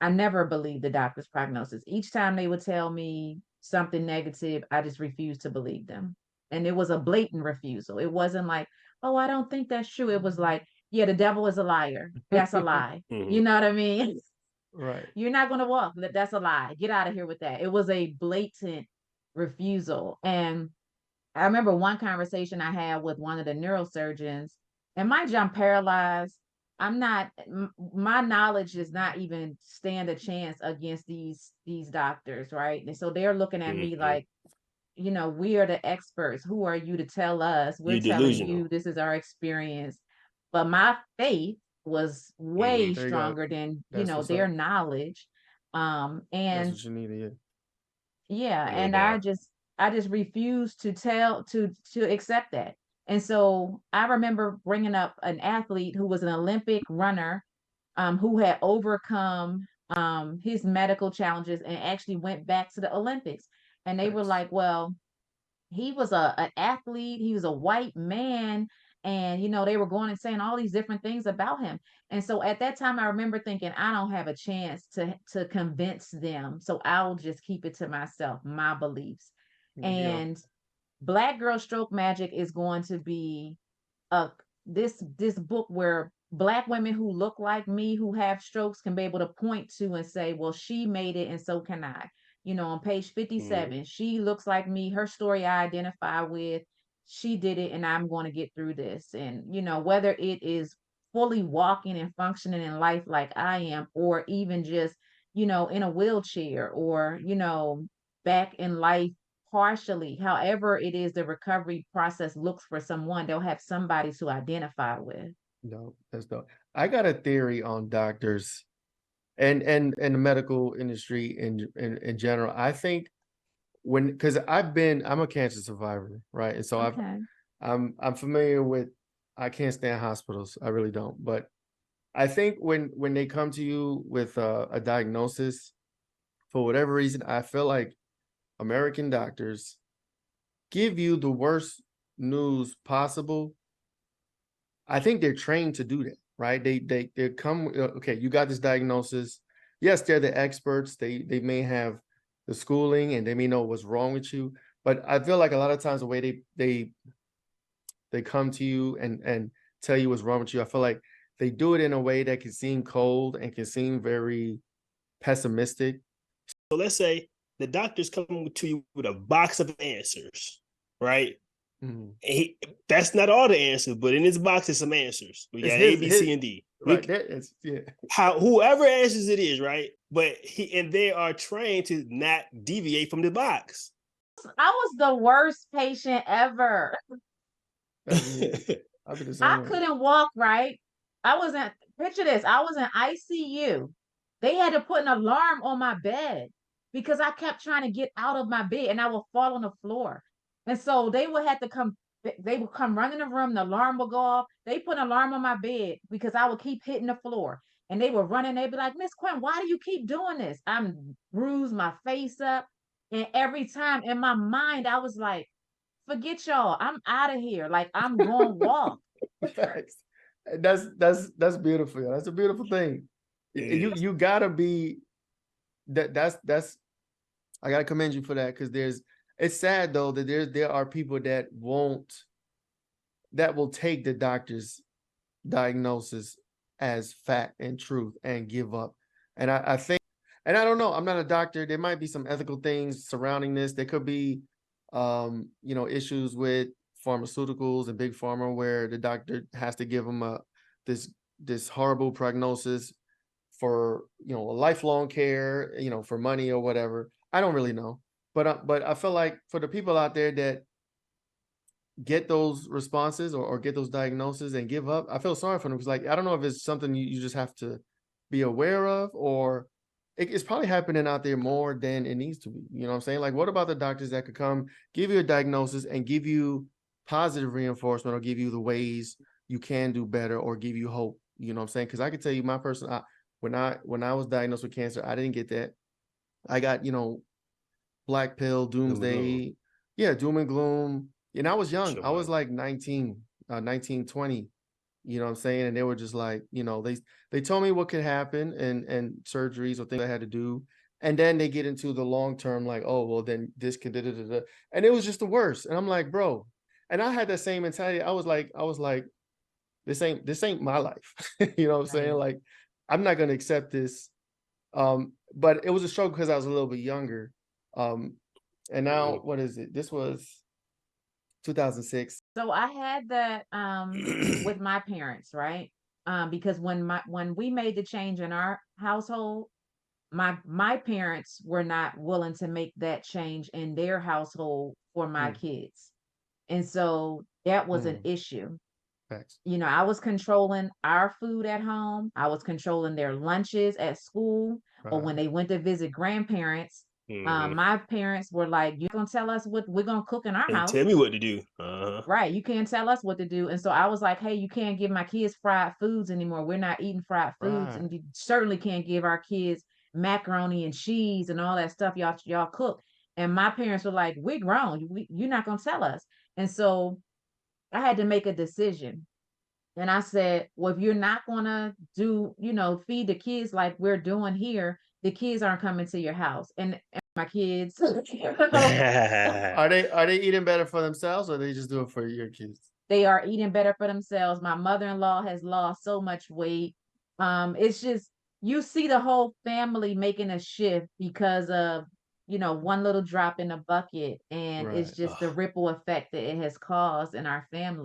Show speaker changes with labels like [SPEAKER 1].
[SPEAKER 1] I never believed the doctor's prognosis. Each time they would tell me something negative, I just refused to believe them. And it was a blatant refusal. It wasn't like, oh, I don't think that's true. It was like, yeah, the devil is a liar. That's a lie. You
[SPEAKER 2] Mhm.
[SPEAKER 1] know what I mean?
[SPEAKER 3] Right.
[SPEAKER 1] You're not going to walk. That's a lie. Get out of here with that. It was a blatant refusal. And I remember one conversation I had with one of the neurosurgeons, and mind you, I'm paralyzed. I'm not. My knowledge does not even stand a chance against these doctors, right? And so they're looking at me
[SPEAKER 2] Mhm.
[SPEAKER 1] like, we are the experts. Who are you to tell us? We're
[SPEAKER 2] You're
[SPEAKER 1] telling
[SPEAKER 2] delusional.
[SPEAKER 1] you this is our experience. But my faith was way
[SPEAKER 2] Mhm.
[SPEAKER 3] There you go.
[SPEAKER 1] stronger than,
[SPEAKER 3] That's what's
[SPEAKER 1] their
[SPEAKER 3] up.
[SPEAKER 1] knowledge.
[SPEAKER 3] That's
[SPEAKER 1] And
[SPEAKER 3] what you needed.
[SPEAKER 1] yeah,
[SPEAKER 2] No
[SPEAKER 1] and
[SPEAKER 2] doubt.
[SPEAKER 1] I just refused to accept that. And so I remember bringing up an athlete who was an Olympic runner, who had overcome his medical challenges and actually went back to the Olympics. And they were
[SPEAKER 3] Facts.
[SPEAKER 1] like, well, he was an athlete, he was a white man, and they were going and saying all these different things about him. And so at that time I remember thinking, I don't have a chance to convince them, so I'll just keep it to myself, my beliefs.
[SPEAKER 3] There you go.
[SPEAKER 1] And Black Girl Stroke Magic is going to be a this book where Black women who look like me who have strokes can be able to point to and say, well, she made it and so can I. On page
[SPEAKER 2] Mhm.
[SPEAKER 1] 57, she looks like me, her story I identify with, she did it and I'm going to get through this. And whether it is fully walking and functioning in life like I am, or even just in a wheelchair, or back in life partially, however it is the recovery process looks for someone, they'll have somebody to identify with.
[SPEAKER 3] No, that's dope. I got a theory on doctors and the medical industry in general. I think because I'm a cancer survivor, right? And so
[SPEAKER 1] Okay.
[SPEAKER 3] I'm familiar with. I can't stand hospitals. I really don't. But I think when they come to you with a diagnosis, for whatever reason, I feel like American doctors give you the worst news possible. I think they're trained to do that, right? They come, okay, you got this diagnosis. Yes, they're the experts. They may have the schooling and they may know what's wrong with you. But I feel like a lot of times the way they come to you and tell you what's wrong with you, I feel like they do it in a way that can seem cold and can seem very pessimistic.
[SPEAKER 2] So let's say the doctor's coming to you with a box of answers, right?
[SPEAKER 3] Mhm.
[SPEAKER 2] He, that's not all the answers, but in his box is some answers. We
[SPEAKER 3] It's
[SPEAKER 2] got A, B,
[SPEAKER 3] his
[SPEAKER 2] C, and D.
[SPEAKER 3] right there. It's yeah.
[SPEAKER 2] How whoever answers it is, right? But they are trained to not deviate from the box.
[SPEAKER 1] I was the worst patient ever.
[SPEAKER 3] That's me. I'll be the
[SPEAKER 1] I
[SPEAKER 3] same way.
[SPEAKER 1] couldn't walk right. I was in, picture this, I was in ICU. They had to put an alarm on my bed because I kept trying to get out of my bed and I would fall on the floor. And so they would come run in the room, the alarm would go off. They put an alarm on my bed because I would keep hitting the floor. And they would run and they'd be like, Miss Quinn, why do you keep doing this? I'm bruised my face up. And every time in my mind, I was like, forget y'all. I'm out of here. Like I'm going to walk.
[SPEAKER 3] Facts. That's beautiful. Yo. That's a beautiful thing.
[SPEAKER 2] It
[SPEAKER 3] You gotta be that's I gotta commend you for that because it's sad though that there are people that will take the doctor's diagnosis as fact and truth and give up. And I think, and I don't know, I'm not a doctor. There might be some ethical things surrounding this. There could be, issues with pharmaceuticals and big pharma where the doctor has to give them this this horrible prognosis for a lifelong care, for money or whatever. I don't really know, but I feel like for the people out there that get those responses or get those diagnoses and give up, I feel sorry for them because, like, I don't know if it's something you just have to be aware of or it's probably happening out there more than it needs to be. You know what I'm saying? Like, what about the doctors that could come give you a diagnosis and give you positive reinforcement or give you the ways you can do better or give you hope? You know what I'm saying? Because I can tell you, when I was diagnosed with cancer, I didn't get that. I got black pill,
[SPEAKER 2] doom and gloom.
[SPEAKER 3] doomsday, yeah, doom and gloom. And I was young. I was
[SPEAKER 2] Sure.
[SPEAKER 3] like 19, 19, 20. You know what I'm saying? And they were just like, they told me what could happen and surgeries or things I had to do. And then they get into the long term, like, oh, well, then this could, da, da, da, da. And it was just the worst. And I'm like, bro. And I had that same mentality. I was like, this ain't my life. You know what I'm saying?
[SPEAKER 1] Right.
[SPEAKER 3] Like, I'm not gonna accept this. But it was a struggle because I was a little bit younger. And now what is it? This was 2006.
[SPEAKER 1] So I had that with my parents, right? Because when we made the change in our household, my parents were not willing to make that change in their household for my
[SPEAKER 3] Mm,
[SPEAKER 1] kids. And so that was an
[SPEAKER 3] mm,
[SPEAKER 1] issue.
[SPEAKER 3] facts.
[SPEAKER 1] I was controlling our food at home. I was controlling their lunches at school, or when
[SPEAKER 3] Right.
[SPEAKER 1] they went to visit grandparents.
[SPEAKER 2] Mhm.
[SPEAKER 1] My parents were like, "You're gonna tell us what we're gonna cook in our
[SPEAKER 2] And tell
[SPEAKER 1] house,
[SPEAKER 2] me what to do. Uh-huh.
[SPEAKER 1] right? You can't tell us what to do." And so I was like, "Hey, you can't give my kids fried foods anymore. We're not eating fried foods,
[SPEAKER 3] Right.
[SPEAKER 1] and you certainly can't give our kids macaroni and cheese and all that stuff y'all cook." And my parents were like, "We're grown. You're not gonna tell us." And so I had to make a decision. And I said, well, if you're not gonna feed the kids like we're doing here, the kids aren't coming to your house. And my kids,
[SPEAKER 3] Are they eating better for themselves or they just do it for your kids?
[SPEAKER 1] they are eating better for themselves. My mother-in-law has lost so much weight. It's just you see the whole family making a shift because of one little drop in a bucket, and it's
[SPEAKER 3] Right.
[SPEAKER 1] just the
[SPEAKER 2] Ugh.
[SPEAKER 1] ripple effect that it has caused in our family.